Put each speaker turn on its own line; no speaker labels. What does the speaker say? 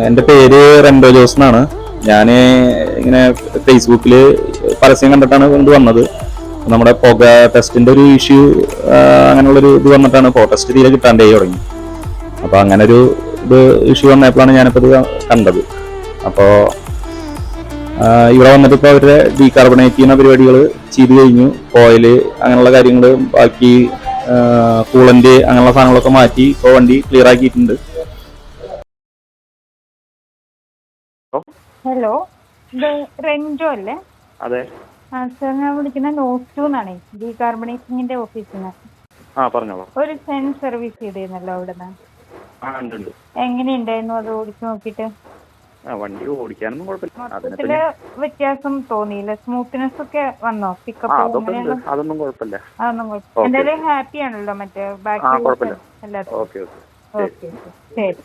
എൻ്റെ പേര് റെൻഡോ ജോസ് എന്നാണ്. ഞാൻ ഇങ്ങനെ ഫേസ്ബുക്കിൽ പരസ്യം കണ്ടിട്ടാണ് കൊണ്ടുവന്നത്. നമ്മുടെ പുക ടെസ്റ്റിൻ്റെ ഒരു ഇഷ്യൂ, അങ്ങനെയുള്ളൊരു ഇത് വന്നിട്ടാണ് പുക ടെസ്റ്റ് തീരെ കിട്ടാണ്ടേ തുടങ്ങി. അപ്പോൾ അങ്ങനെ ഒരു ഇഷ്യൂ വന്നപ്പോഴാണ് ഞാനിപ്പോൾ ഇത് കണ്ടത്. അപ്പോൾ ഇവിടെ വന്നിട്ട് ഇപ്പോൾ അവരുടെ ഡീകാർബണേറ്റ് ചെയ്യുന്ന പരിപാടികൾ ചെയ്ത് കഴിഞ്ഞു. ഓയില് അങ്ങനെയുള്ള കാര്യങ്ങൾ, ബാക്കി കൂളന്റ് അങ്ങനെയുള്ള സാധനങ്ങളൊക്കെ മാറ്റി ഇപ്പോൾ വണ്ടി ക്ലിയർ ആക്കിയിട്ടുണ്ട്.
ഹലോ, ഇത് റെൻജോ അല്ലേ?
അതെ.
സാർ, ഞാൻ വിളിക്കുന്ന നോസ്റ്റു എന്നാണേ, ഡീകാർബണൈസിങ്ങിന്റെ ഓഫീസിൽ നിന്ന്.
പറഞ്ഞോളൂ.
ഒരു സെൻ സർവീസ് ചെയ്തിരുന്നല്ലോ അവിടുന്ന്.
ഉണ്ട്.
എങ്ങനെയുണ്ടായിരുന്നു അത് ഓടിച്ചു നോക്കിയിട്ട്?
വണ്ടി ഓടിക്കാനൊന്നും കുഴപ്പമില്ല.
മൊത്തത്തില് വ്യത്യാസം തോന്നിയില്ല? സ്മൂത്ത്നെസ് ഒക്കെ വന്നോ? പിക്കപ്പ്
അതൊന്നും കുഴപ്പമില്ല.
അതൊന്നും കുഴപ്പമില്ല. എന്തായാലും ഹാപ്പി ആണല്ലോ മറ്റേ ബാക്കി എല്ലാത്തിനും?
ഓക്കെ.
ഓക്കെ, ശരി.